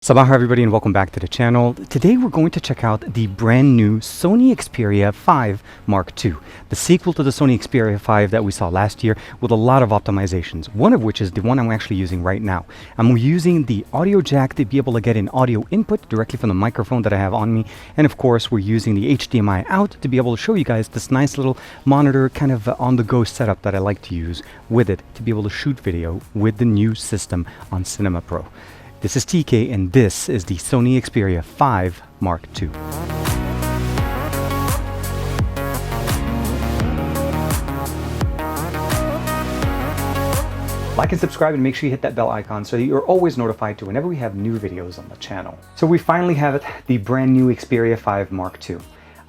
Sabah everybody and welcome back to the channel. Today we're going to check out the brand new Sony Xperia 5 Mark II, the sequel to the Sony Xperia 5 that we saw last year with a lot of optimizations, one of which is the one I'm actually using right now. I'm using the audio jack to be able to get an audio input directly from the microphone that I have on me, and of course we're using the HDMI out to be able to show you guys this nice little monitor kind of on-the-go setup that I like to use with it to be able to shoot video with the new system on Cinema Pro. This is TK and this is the Sony Xperia 5 Mark II. Like and subscribe and make sure you hit that bell icon so you're always notified to whenever we have new videos on the channel. So we finally have it, the brand new Xperia 5 Mark II.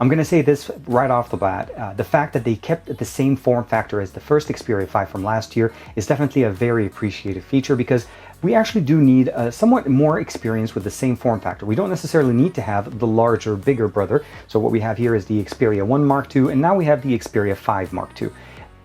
I'm going to say this right off the bat, the fact that they kept the same form factor as the first Xperia 5 from last year is definitely a very appreciated feature because we actually do need somewhat more experience with the same form factor. We don't necessarily need to have the larger, bigger brother. So what we have here is the Xperia 1 Mark II, and now we have the Xperia 5 Mark II.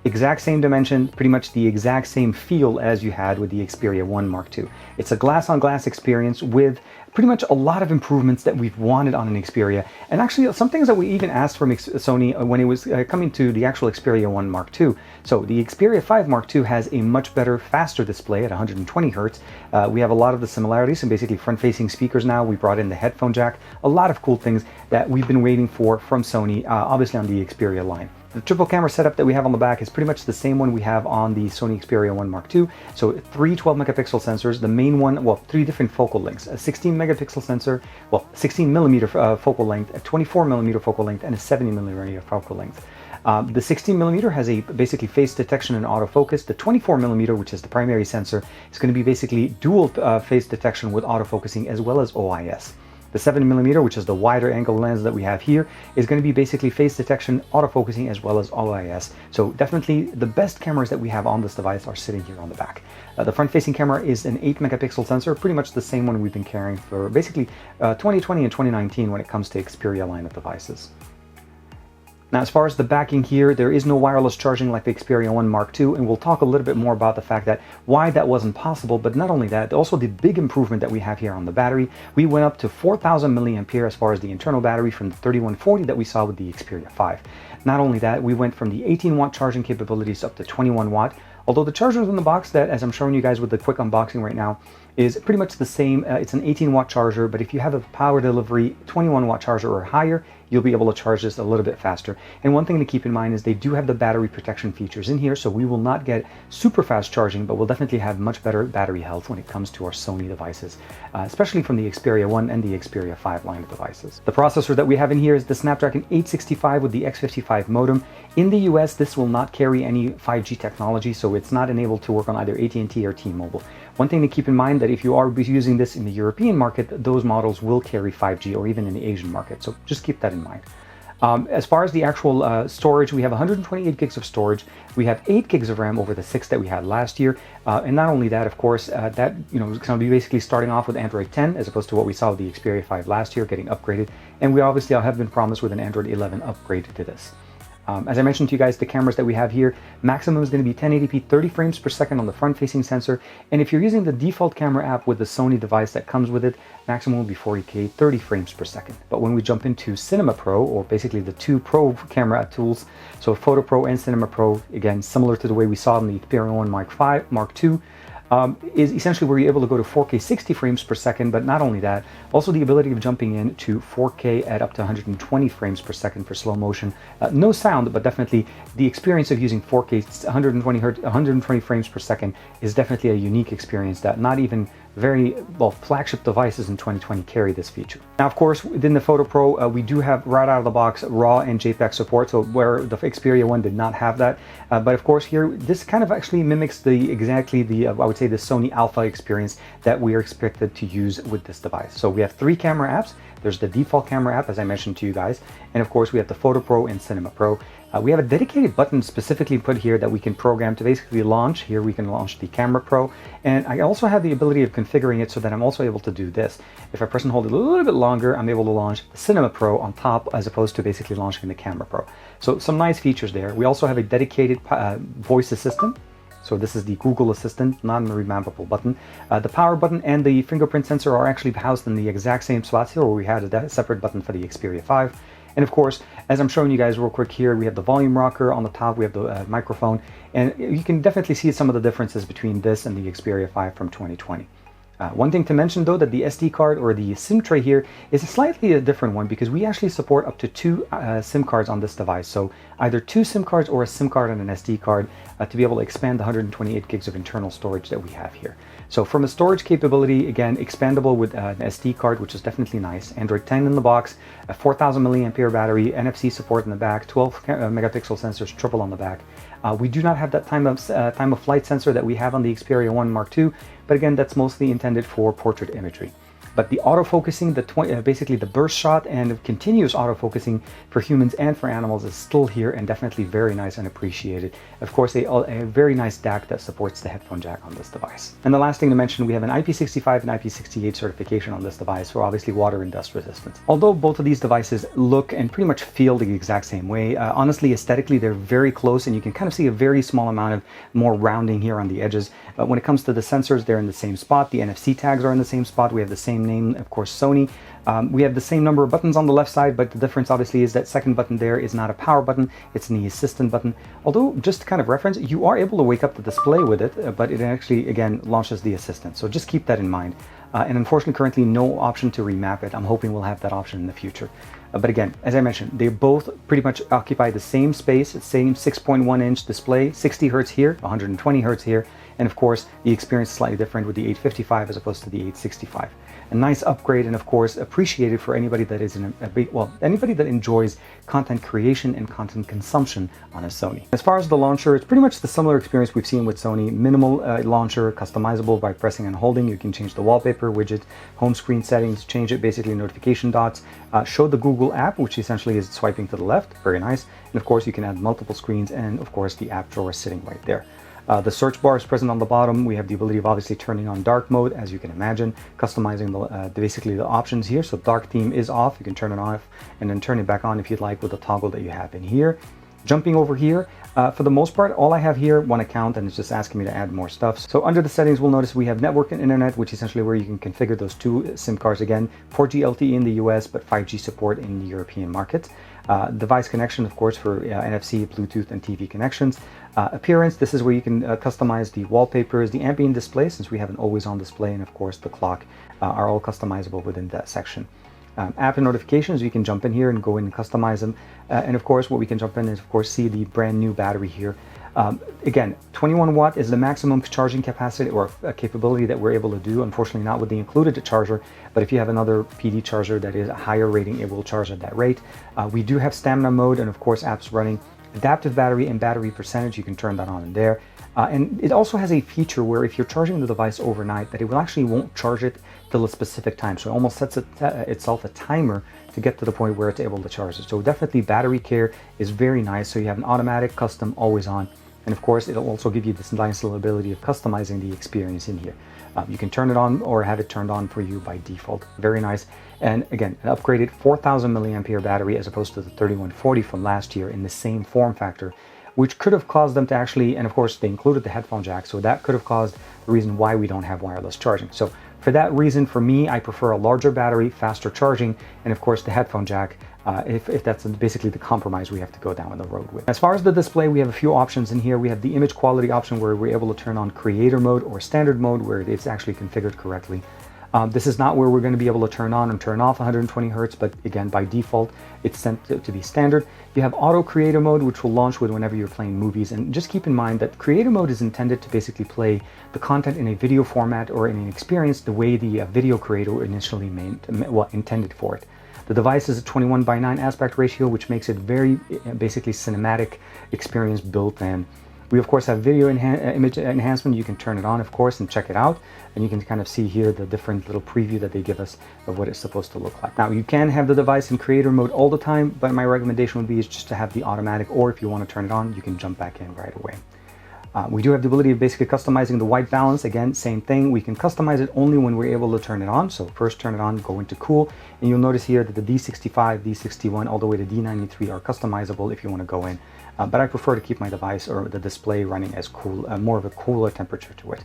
Exact same dimension, pretty much the exact same feel as you had with the Xperia 1 Mark II. It's a glass-on-glass experience with pretty much a lot of improvements that we've wanted on an Xperia, and actually some things that we even asked from Sony when it was coming to the actual Xperia 1 Mark II. So the Xperia 5 Mark II has a much better, faster display at 120 Hertz. We have a lot of the similarities, and basically front-facing speakers now. We brought in the headphone jack, a lot of cool things that we've been waiting for from Sony, obviously on the Xperia line. The triple camera setup that we have on the back is pretty much the same one we have on the Sony Xperia 1 Mark II. So three 12 megapixel sensors, the main one, well, three different focal lengths, a 16 megapixel sensor, well, 16 millimeter focal length, a 24 millimeter focal length, and a 70 millimeter focal length. The 16 millimeter has a basically face detection and autofocus. The 24 millimeter, which is the primary sensor, is going to be basically dual face detection with autofocusing as well as OIS. The 7 millimeter, which is the wider angle lens that we have here, is going to be basically face detection, autofocusing, as well as OIS. So definitely the best cameras that we have on this device are sitting here on the back. The front-facing camera is an 8 megapixel sensor, pretty much the same one we've been carrying for basically 2020 and 2019 when it comes to Xperia line of devices. Now, as far as the backing here, there is no wireless charging like the Xperia 1 Mark II, and we'll talk a little bit more about the fact that why that wasn't possible, but not only that, also the big improvement that we have here on the battery. We went up to 4,000 milliampere as far as the internal battery from the 3140 that we saw with the Xperia 5. Not only that, we went from the 18-watt charging capabilities up to 21 watt, although the chargers in the box that, as I'm showing you guys with the quick unboxing right now, is pretty much the same. It's an 18-watt charger, but if you have a power delivery 21-watt charger or higher, you'll be able to charge this a little bit faster. And one thing to keep in mind is they do have the battery protection features in here, so we will not get super fast charging, but we'll definitely have much better battery health when it comes to our Sony devices, especially from the Xperia 1 and the Xperia 5 line of devices. The processor that we have in here is the Snapdragon 865 with the X55 modem. In the US, this will not carry any 5G technology, so it's not enabled to work on either AT&T or T-Mobile. One thing to keep in mind that if you are using this in the European market, those models will carry 5G, or even in the Asian market, so just keep that in mind. As far as the actual storage, we have 128 gigs of storage. We have 8 gigs of RAM over the 6 that we had last year. And not only that, of course, that is going to be basically starting off with Android 10 as opposed to what we saw with the Xperia 5 last year, getting upgraded. And we obviously have been promised with an Android 11 upgrade to this. As I mentioned to you guys, the cameras that we have here, maximum is going to be 1080p 30 frames per second on the front-facing sensor. And if you're using the default camera app with the Sony device that comes with it, maximum will be 40K 30 frames per second. But when we jump into Cinema Pro, or basically the two Pro camera tools, so Photo Pro and Cinema Pro, again, similar to the way we saw in the Xperia 1 Mark II, is essentially where you're able to go to 4K 60 frames per second, but not only that, also the ability of jumping in to 4K at up to 120 frames per second for slow motion. No sound, but definitely the experience of using 4K 120 frames per second is definitely a unique experience that not even very well flagship devices in 2020 carry this feature. Now, of course, within the Photo Pro, we do have right out of the box RAW and JPEG support, so where the Xperia 1 did not have that. But of course, here this kind of actually mimics exactly the I would say the Sony Alpha experience that we are expected to use with this device. So we have 3 camera apps. There's the default camera app, as I mentioned to you guys, and of course we have the Photo Pro and Cinema Pro. We have a dedicated button specifically put here that we can program to basically launch. Here we can launch the Camera Pro, and I also have the ability of configuring it so that I'm also able to do this. If I press and hold it a little bit longer, I'm able to launch the Cinema Pro on top as opposed to basically launching the Camera Pro. So some nice features there. We also have a dedicated voice assistant. So this is the Google Assistant, not a remappable button. The power button and the fingerprint sensor are actually housed in the exact same spots here where we had a separate button for the Xperia 5. And of course, as I'm showing you guys real quick here, we have the volume rocker on the top, we have the microphone, and you can definitely see some of the differences between this and the Xperia 5 from 2020. One thing to mention though, that the SD card or the SIM tray here is slightly a different one because we actually support up to 2 SIM cards on this device. So either 2 SIM cards or a SIM card and an SD card to be able to expand the 128 gigs of internal storage that we have here. So from a storage capability, again, expandable with an SD card, which is definitely nice. Android 10 in the box, a 4000 milliampere battery, NFC support in the back, 12 megapixel sensors, triple on the back. We do not have that time of flight sensor that we have on the Xperia5 Mark II, but again, that's mostly intended for portrait imagery. But the autofocusing, basically the burst shot and continuous autofocusing for humans and for animals is still here and definitely very nice and appreciated. Of course, a very nice DAC that supports the headphone jack on this device. And the last thing to mention, we have an IP65 and IP68 certification on this device for obviously water and dust resistance. Although both of these devices look and pretty much feel the exact same way, honestly, aesthetically, they're very close and you can kind of see a very small amount of more rounding here on the edges. But when it comes to the sensors, they're in the same spot. The NFC tags are in the same spot. We have the same name, of course, Sony. We have the same number of buttons on the left side, but the difference obviously is that second button there is not a power button, it's the assistant button. Although, just to kind of reference, you are able to wake up the display with it, but it actually, again, launches the assistant. So just keep that in mind. And unfortunately, currently no option to remap it. I'm hoping we'll have that option in the future. But again, as I mentioned, they both pretty much occupy the same space, the same 6.1-inch display, 60 Hertz here, 120 Hertz here, and of course, the experience is slightly different with the 855 as opposed to the 865. A nice upgrade, and of course, appreciated for anybody that is anybody that enjoys content creation and content consumption on a Sony. As far as the launcher, it's pretty much the similar experience we've seen with Sony. Minimal launcher, customizable by pressing and holding. You can change the wallpaper, widget, home screen settings, change it, basically notification dots, show the Google app, which essentially is swiping to the left, very nice. And of course, you can add multiple screens, and of course, the app drawer is sitting right there. The search bar is present on the bottom. We have the ability of obviously turning on dark mode, as you can imagine, customizing basically the options here. So dark theme is off. You can turn it off and then turn it back on if you'd like with the toggle that you have in here. Jumping over here, for the most part, all I have here, one account, and it's just asking me to add more stuff. So under the settings, we'll notice we have network and internet, which is essentially where you can configure those 2 SIM cards again, 4G LTE in the US, but 5G support in the European market. Device connection, of course, for NFC, Bluetooth, and TV connections. Appearance, this is where you can customize the wallpapers, the ambient display, since we have an always-on display, and of course the clock are all customizable within that section. App and notifications, you can jump in here and go in and customize them. And of course, what we can jump in is, of course, see the brand new battery here. Again, 21 watt is the maximum charging capacity or capability that we're able to do. Unfortunately, not with the included charger, but if you have another PD charger that is a higher rating, it will charge at that rate. We do have stamina mode and, of course, apps running. Adaptive battery and battery percentage, you can turn that on in there. And it also has a feature where if you're charging the device overnight, that it will actually won't charge it till a specific time. So it almost sets itself a timer to get to the point where it's able to charge it. So definitely battery care is very nice. So you have an automatic, custom, always on. And of course, it'll also give you this nice little ability of customizing the experience in here. You can turn it on or have it turned on for you by default. Very nice. And again, an upgraded 4000 milliampere battery as opposed to the 3140 from last year in the same form factor, which could have caused them to actually, and of course they included the headphone jack, so that could have caused the reason why we don't have wireless charging. So for that reason, for me, I prefer a larger battery, faster charging, and of course the headphone jack, if that's basically the compromise we have to go down the road with. As far as the display, we have a few options in here. We have the image quality option where we're able to turn on creator mode or standard mode where it's actually configured correctly. This is not where we're going to be able to turn on and turn off 120 Hertz, but again, by default, it's set to be standard. You have auto creator mode, which will launch with whenever you're playing movies. And just keep in mind that creator mode is intended to basically play the content in a video format or in an experience the way the video creator initially intended for it. The device is a 21:9 aspect ratio, which makes it very basically cinematic experience built in. We of course have video image enhancement. You can turn it on, of course, and check it out. And you can kind of see here the different little preview that they give us of what it's supposed to look like. Now, you can have the device in creator mode all the time, but my recommendation would be is just to have the automatic, or if you want to turn it on, you can jump back in right away. We do have the ability of basically customizing the white balance. Again, same thing. We can customize it only when we're able to turn it on. So first turn it on, go into cool, and you'll notice here that the D65, D61, all the way to D93 are customizable if you want to go in but I prefer to keep my device or the display running as cool, more of a cooler temperature to it.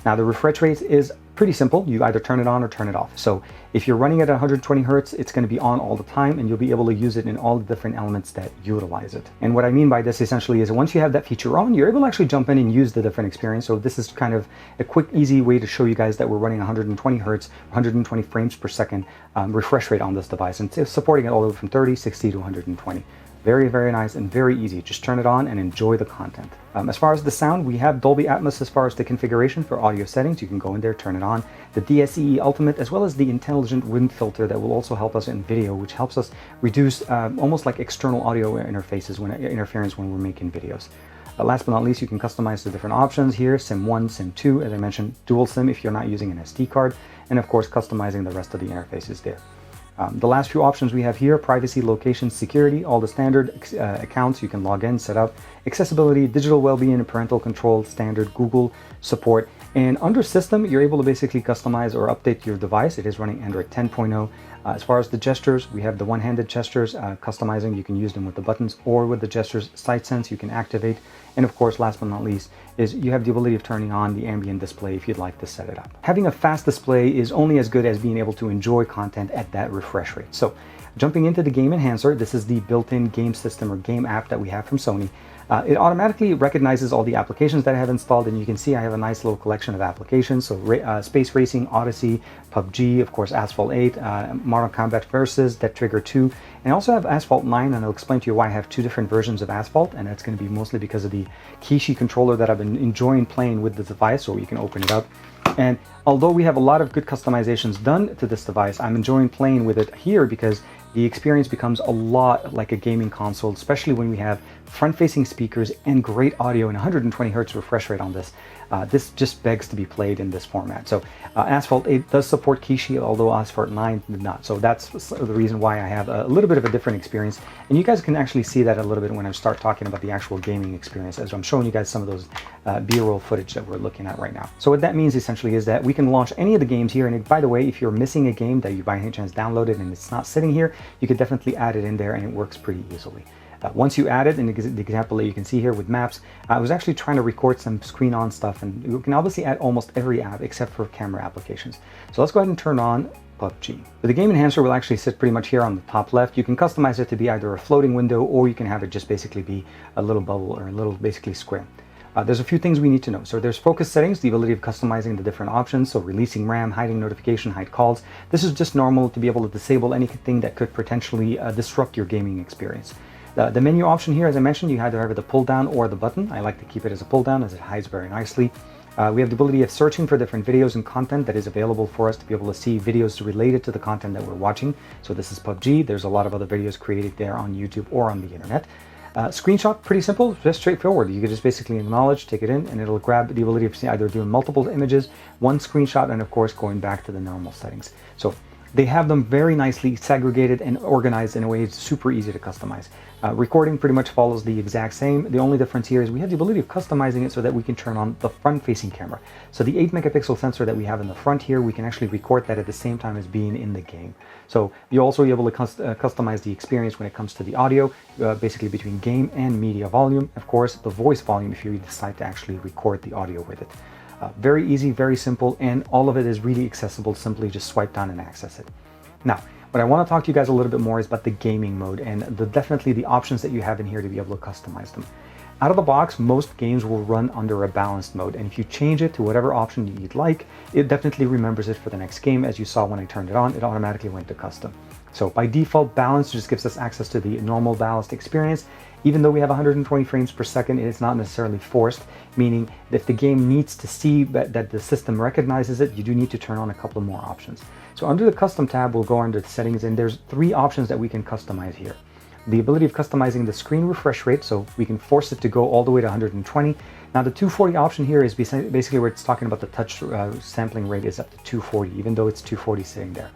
Now the refresh rate is pretty simple. You either turn it on or turn it off. So if you're running at 120 Hertz, it's going to be on all the time, and you'll be able to use it in all the different elements that utilize it. And what I mean by this essentially is once you have that feature on, you're able to actually jump in and use the different experience. So this is kind of a quick, easy way to show you guys that we're running 120 Hertz, 120 frames per second refresh rate on this device, and it's supporting it all the way from 30, 60 to 120. Very, very nice and very easy. Just turn it on and enjoy the content. As far as the sound, we have Dolby Atmos as far as the configuration for audio settings. You can go in there, turn it on. The DSE Ultimate, as well as the intelligent wind filter that will also help us in video, which helps us reduce almost like external audio interfaces interference when we're making videos. Last but not least, you can customize the different options here, SIM 1, SIM 2, as I mentioned, dual SIM if you're not using an SD card, and of course customizing the rest of the interfaces there. The last few options we have here: privacy, location, security, all the standard accounts you can log in, set up, accessibility, digital well-being, and parental control, standard Google support. And under system, you're able to basically customize or update your device. It is running Android 10.0. As far as the gestures, we have the one-handed gestures, customizing. You can use them with the buttons or with the gestures. Sight sense you can activate. And of course, last but not least, is you have the ability of turning on the ambient display if you'd like to set it up. Having a fast display is only as good as being able to enjoy content at that refresh rate. So jumping into the Game Enhancer, this is the built-in game system or game app that we have from Sony. It automatically recognizes all the applications that I have installed, and you can see I have a nice little collection of applications. So Space Racing, Odyssey, PUBG, of course Asphalt 8, Mortal Kombat Versus, Dead Trigger 2, and I also have Asphalt 9, and I'll explain to you why I have two different versions of Asphalt, and that's going to be mostly because of the Kishi controller that I've been enjoying playing with the device, so you can open it up. And although we have a lot of good customizations done to this device, I'm enjoying playing with it here because the experience becomes a lot like a gaming console, especially when we have front-facing speakers and great audio and 120 Hertz refresh rate on this. This just begs to be played in this format. So Asphalt 8 does support Kishi, although Asphalt 9 did not. So that's the reason why I have a little bit of a different experience. And you guys can actually see that a little bit when I start talking about the actual gaming experience, as I'm showing you guys some of those B-roll footage that we're looking at right now. So what that means essentially is that we can launch any of the games here. And by the way, if you're missing a game that you by any chance downloaded and it's not sitting here, you could definitely add it in there and it works pretty easily. Once you add it, in the example that you can see here with maps, I was actually trying to record some screen on stuff, and you can obviously add almost every app except for camera applications. So let's go ahead and turn on PUBG. But the Game Enhancer will actually sit pretty much here on the top left. You can customize it to be either a floating window, or you can have it just basically be a little bubble or a little basically square. There's a few things we need to know. So there's focus settings, the ability of customizing the different options. So releasing RAM, hiding notification, hide calls. This is just normal to be able to disable anything that could potentially disrupt your gaming experience. The menu option here, as I mentioned, you either have the pull down or the button. I like to keep it as a pull down as it hides very nicely. We have the ability of searching for different videos and content that is available for us to be able to see videos related to the content that we're watching. So this is PUBG. There's a lot of other videos created there on YouTube or on the internet. Screenshot, pretty simple, just straightforward. You can just basically acknowledge, take it in, and it'll grab the ability of either doing multiple images, one screenshot, and of course going back to the normal settings. So they have them very nicely segregated and organized in a way it's super easy to customize. Recording pretty much follows the exact same. The only difference here is we have the ability of customizing it so that we can turn on the front-facing camera. So the 8-megapixel sensor that we have in the front here, we can actually record that at the same time as being in the game. So you'll also be able to customize the experience when it comes to the audio, basically between game and media volume. Of course, the voice volume if you decide to actually record the audio with it. Very easy, very simple, and all of it is really accessible. Simply just swipe down and access it. Now, what I want to talk to you guys a little bit more is about the gaming mode and definitely the options that you have in here to be able to customize them. Out of the box, most games will run under a balanced mode, and if you change it to whatever option you'd like, it definitely remembers it for the next game. As you saw when I turned it on, it automatically went to custom. So by default, balanced just gives us access to the normal balanced experience. Even though we have 120 frames per second, it is not necessarily forced, meaning that if the game needs to see that the system recognizes it, you do need to turn on a couple more options. So under the custom tab, we'll go under the settings, and there's 3 options that we can customize here. The ability of customizing the screen refresh rate, so we can force it to go all the way to 120. Now the 240 option here is basically where it's talking about the touch sampling rate is up to 240, even though it's 240 sitting there.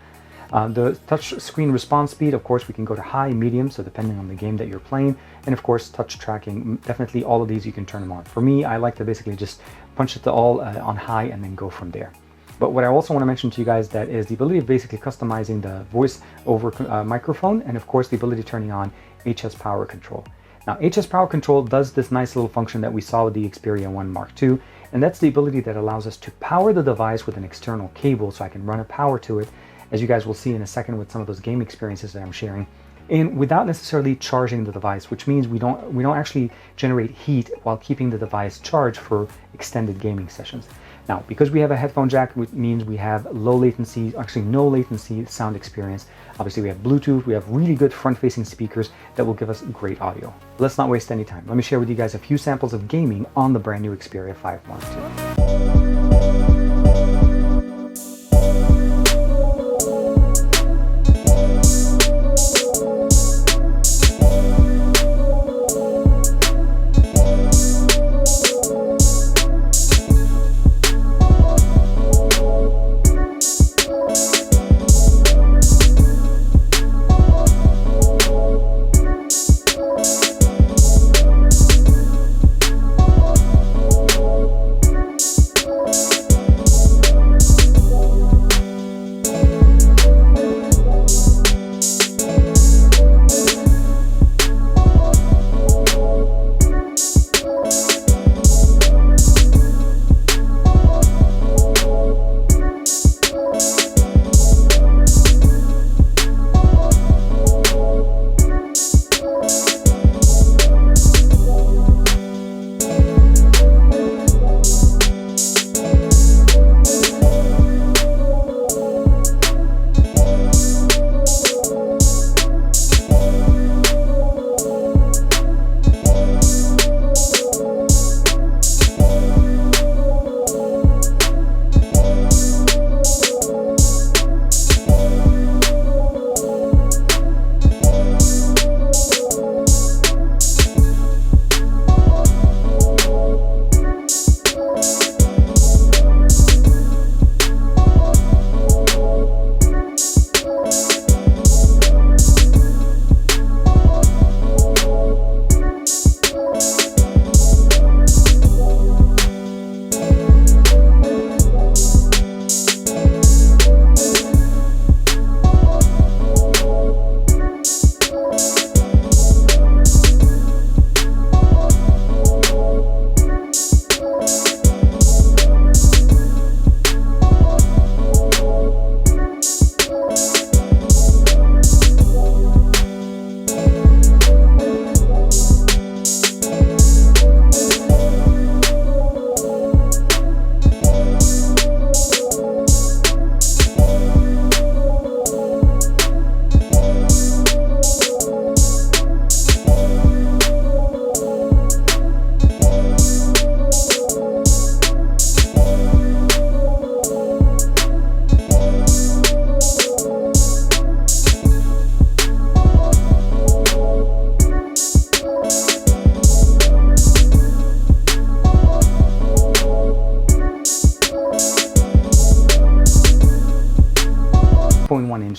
The touch screen response speed, of course, we can go to high, medium, so depending on the game that you're playing, and of course touch tracking. Definitely all of these you can turn them on. For me, I like to basically just punch it to all on high and then go from there. But what I also want to mention to you guys that is the ability of basically customizing the voice over microphone, and of course the ability of turning on HS power control. Now, HS Power Control does this nice little function that we saw with the Xperia5 Mark II, and that's the ability that allows us to power the device with an external cable, so I can run a power to it, as you guys will see in a second with some of those game experiences that I'm sharing, and without necessarily charging the device, which means we don't actually generate heat while keeping the device charged for extended gaming sessions. Now, because we have a headphone jack, which means we have low latency, actually no latency sound experience. Obviously, we have Bluetooth, we have really good front-facing speakers that will give us great audio. Let's not waste any time. Let me share with you guys a few samples of gaming on the brand new Xperia5 Mark II.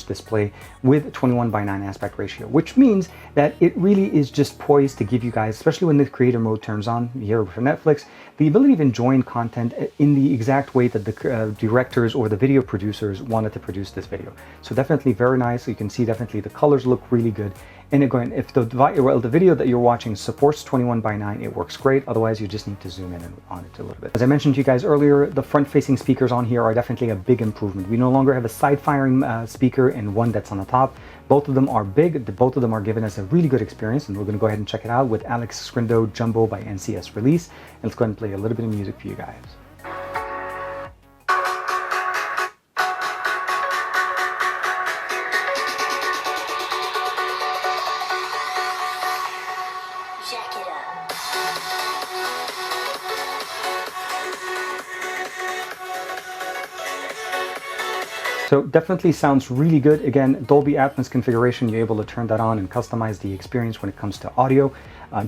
Display with 21:9 aspect ratio, which means that it really is just poised to give you guys, especially when the creator mode turns on here for Netflix, the ability of enjoying content in the exact way that the directors or the video producers wanted to produce this video. So definitely very nice. You can see definitely the colors look really good. And again, if the video that you're watching supports 21:9, it works great. Otherwise, you just need to zoom in on it a little bit. As I mentioned to you guys earlier, the front-facing speakers on here are definitely a big improvement. We no longer have a side-firing speaker and one that's on the top. Both of them are big. Both of them are giving us a really good experience, and we're going to go ahead and check it out with Alex Scrindo Jumbo by NCS Release. And let's go ahead and play a little bit of music for you guys. So definitely sounds really good. Again, Dolby Atmos configuration, you're able to turn that on and customize the experience when it comes to audio.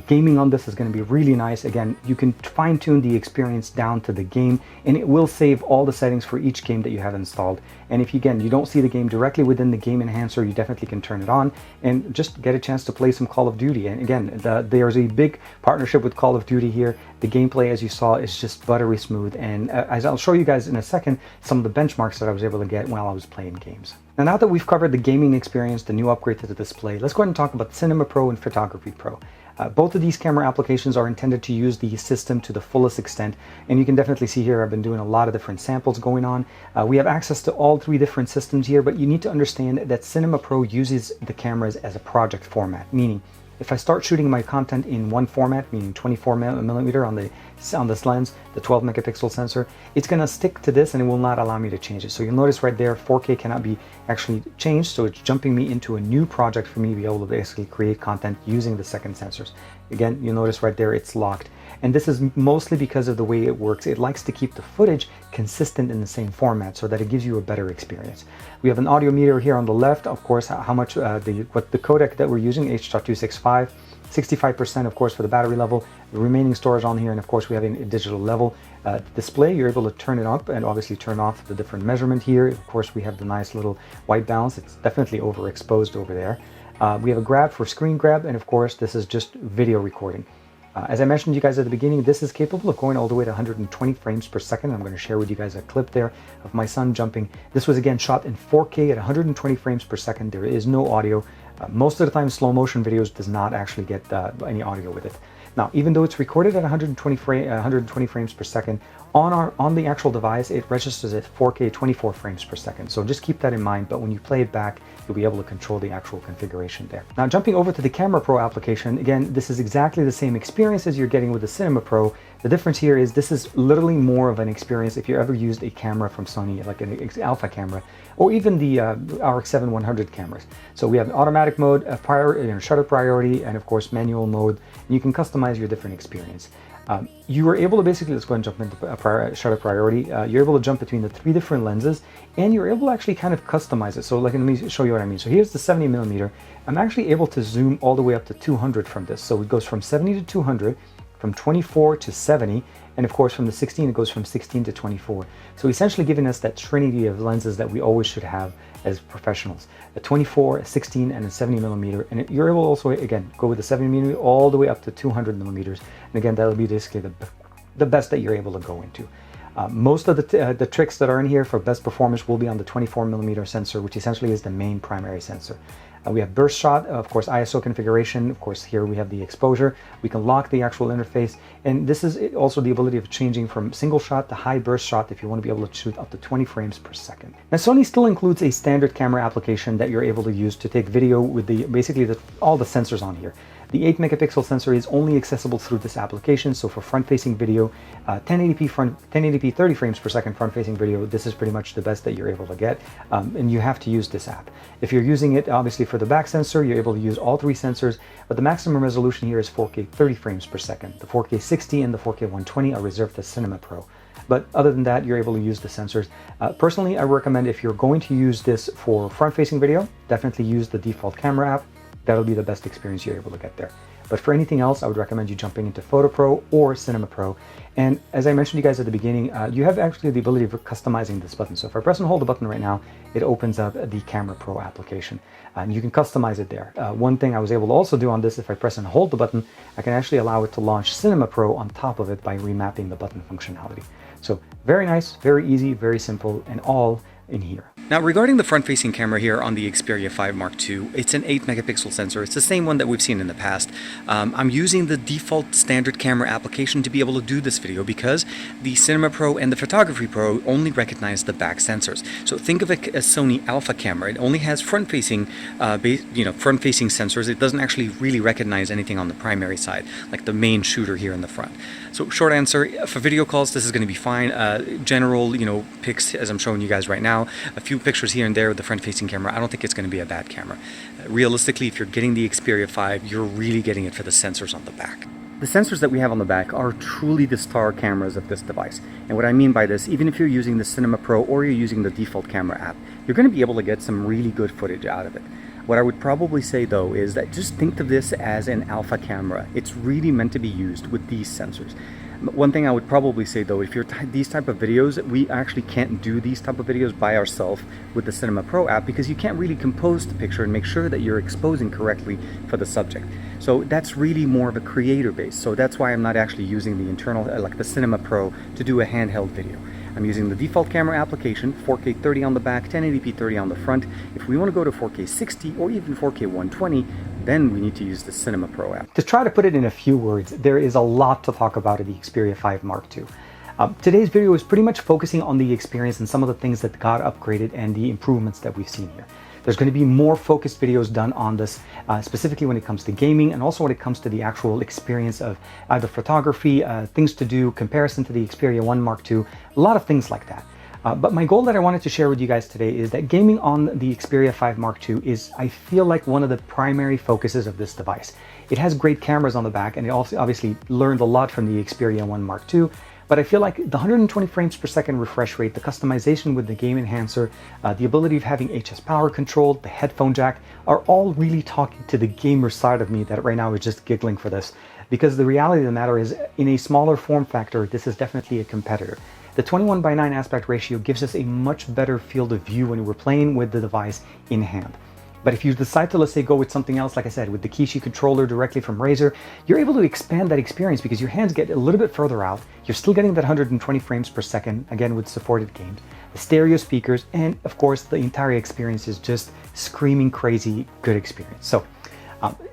Gaming on this is going to be really nice. Again, you can fine tune the experience down to the game, and it will save all the settings for each game that you have installed. And if you don't see the game directly within the game enhancer, you definitely can turn it on and just get a chance to play some Call of Duty. And again, there's a big partnership with Call of Duty here. The gameplay, as you saw, is just buttery smooth. And as I'll show you guys in a second, some of the benchmarks that I was able to get while I was playing games. Now that we've covered the gaming experience, the new upgrade to the display, let's go ahead and talk about Cinema Pro and Photography Pro. Both of these camera applications are intended to use the system to the fullest extent, and you can definitely see here I've been doing a lot of different samples going on. We have access to all three different systems here, but you need to understand that Cinema Pro uses the cameras as a project format, meaning if I start shooting my content in one format, meaning 24 millimeter on this lens, the 12 megapixel sensor, it's going to stick to this and it will not allow me to change it. So you'll notice right there 4K cannot be actually changed, so it's jumping me into a new project for me to be able to basically create content using the second sensors. Again, you'll notice right there it's locked. And this is mostly because of the way it works. It likes to keep the footage consistent in the same format so that it gives you a better experience. We have an audio meter here on the left, of course, how much what the codec that we're using, H.265, 65% of course for the battery level, the remaining storage on here, and of course we have a digital level display. You're able to turn it up and obviously turn off the different measurement here. Of course we have the nice little white balance. It's definitely overexposed over there. We have a grab for screen grab, and of course this is just video recording. As I mentioned to you guys at the beginning, this is capable of going all the way to 120 frames per second. I'm going to share with you guys a clip there of my son jumping. This was again shot in 4K at 120 frames per second. There is no audio. Most of the time slow motion videos does not actually get any audio with it. Now, even though it's recorded at 120 frames per second, on the actual device, it registers at 4K 24 frames per second. So just keep that in mind, but when you play it back, you'll be able to control the actual configuration there. Now, jumping over to the Camera Pro application, again, this is exactly the same experience as you're getting with the Cinema Pro. The difference here is this is literally more of an experience if you ever used a camera from Sony, like an Alpha camera, or even the RX-7 cameras. So we have automatic mode, shutter priority, and of course manual mode. And you can customize your different experience. You are able to basically, let's go and jump into shutter priority. You're able to jump between the three different lenses, and you're able to actually kind of customize it. So like, let me show you what I mean. So here's the 70 millimeter. I'm actually able to zoom all the way up to 200 from this. So it goes from 70 to 200, from 24 to 70, and of course from the 16 it goes from 16 to 24. So essentially giving us that trinity of lenses that we always should have as professionals: a 24, a 16, and a 70 millimeter. And you're able to also, again, go with the 70 millimeter all the way up to 200 millimeters. And again, that'll be basically the best that you're able to go into. Most of the tricks that are in here for best performance will be on the 24 millimeter sensor, which essentially is the main primary sensor. We have burst shot, of course, ISO configuration. Of course, here we have the exposure. We can lock the actual interface. And this is also the ability of changing from single shot to high burst shot if you want to be able to shoot up to 20 frames per second. Now, Sony still includes a standard camera application that you're able to use to take video with basically all the sensors on here. The 8 megapixel sensor is only accessible through this application. So for front-facing video, 1080p 30 frames per second front-facing video, this is pretty much the best that you're able to get. And you have to use this app. If you're using it, obviously for the back sensor, you're able to use all three sensors, but the maximum resolution here is 4K 30 frames per second. The 4K 60 and the 4K 120 are reserved to Cinema Pro. But other than that, you're able to use the sensors. Personally, I recommend if you're going to use this for front-facing video, definitely use the default camera app. That'll be the best experience you're able to get there. But for anything else, I would recommend you jumping into Photo Pro or Cinema Pro. And as I mentioned to you guys at the beginning, you have actually the ability of customizing this button. So if I press and hold the button right now, it opens up the Camera Pro application. And you can customize it there. One thing I was able to also do on this, if I press and hold the button, I can actually allow it to launch Cinema Pro on top of it by remapping the button functionality. So very nice, very easy, very simple, and all in here. Now, regarding the front-facing camera here on the Xperia5 Mark II, it's an 8 megapixel sensor. It's the same one that we've seen in the past. I'm using the default standard camera application to be able to do this video because the Cinema Pro and the Photography Pro only recognize the back sensors. So think of it as Sony Alpha camera. It only has front-facing, front-facing sensors. It doesn't actually really recognize anything on the primary side, like the main shooter here in the front. So short answer, for video calls, this is going to be fine. General, pics, as I'm showing you guys right now, a few pictures here and there with the front-facing camera, I don't think it's going to be a bad camera. Realistically, if you're getting the Xperia 5, you're really getting it for the sensors on the back. The sensors that we have on the back are truly the star cameras of this device. And what I mean by this, even if you're using the Cinema Pro or you're using the default camera app, you're going to be able to get some really good footage out of it. What I would probably say though is that just think of this as an alpha camera. It's really meant to be used with these sensors. One thing I would probably say though, if you're these type of videos, we actually can't do these type of videos by ourselves with the Cinema Pro app, because you can't really compose the picture and make sure that you're exposing correctly for the subject. So that's really more of a creator base. So that's why I'm not actually using the internal, like the Cinema Pro, to do a handheld video. I'm using the default camera application, 4K 30 on the back, 1080p 30 on the front. If we want to go to 4K 60 or even 4K 120, then we need to use the Cinema Pro app. To try to put it in a few words, there is a lot to talk about in the Xperia 5 Mark II. Today's video is pretty much focusing on the experience and some of the things that got upgraded and the improvements that we've seen here. There's going to be more focused videos done on this, specifically when it comes to gaming, and also when it comes to the actual experience of either photography, things to do, comparison to the Xperia 1 Mark II, a lot of things like that. But my goal that I wanted to share with you guys today is that gaming on the Xperia 5 Mark II is, I feel like, one of the primary focuses of this device. It has great cameras on the back, and it also obviously learned a lot from the Xperia 1 Mark II. But I feel like the 120 frames per second refresh rate, the customization with the game enhancer, the ability of having HS power control, the headphone jack, are all really talking to the gamer side of me that right now is just giggling for this. Because the reality of the matter is, in a smaller form factor, this is definitely a competitor. The 21:9 aspect ratio gives us a much better field of view when we're playing with the device in hand. But if you decide to, let's say, go with something else, like I said, with the Kishi controller directly from Razer, you're able to expand that experience because your hands get a little bit further out. You're still getting that 120 frames per second, again with supported games, the stereo speakers, and of course the entire experience is just screaming crazy good experience. So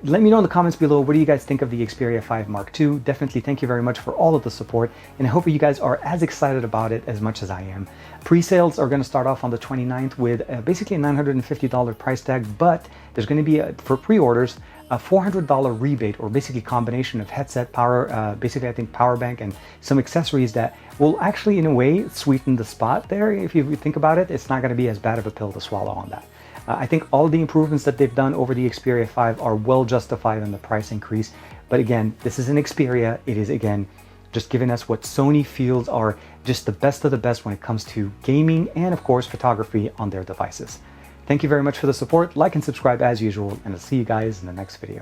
let me know in the comments below, what do you guys think of the Xperia 5 Mark II? Definitely thank you very much for all of the support, and I hope you guys are as excited about it as much as I am. Pre-sales are going to start off on the 29th with basically a $950 price tag, but there's going to be, for pre-orders, a $400 rebate, or basically combination of headset, power, basically I think power bank, and some accessories that will actually in a way sweeten the spot there. If you think about it, it's not going to be as bad of a pill to swallow on that. I think all the improvements that they've done over the Xperia 5 are well justified in the price increase. But again, this is an Xperia. It is, again, just giving us what Sony feels are just the best of the best when it comes to gaming and, of course, photography on their devices. Thank you very much for the support. Like and subscribe as usual, and I'll see you guys in the next video.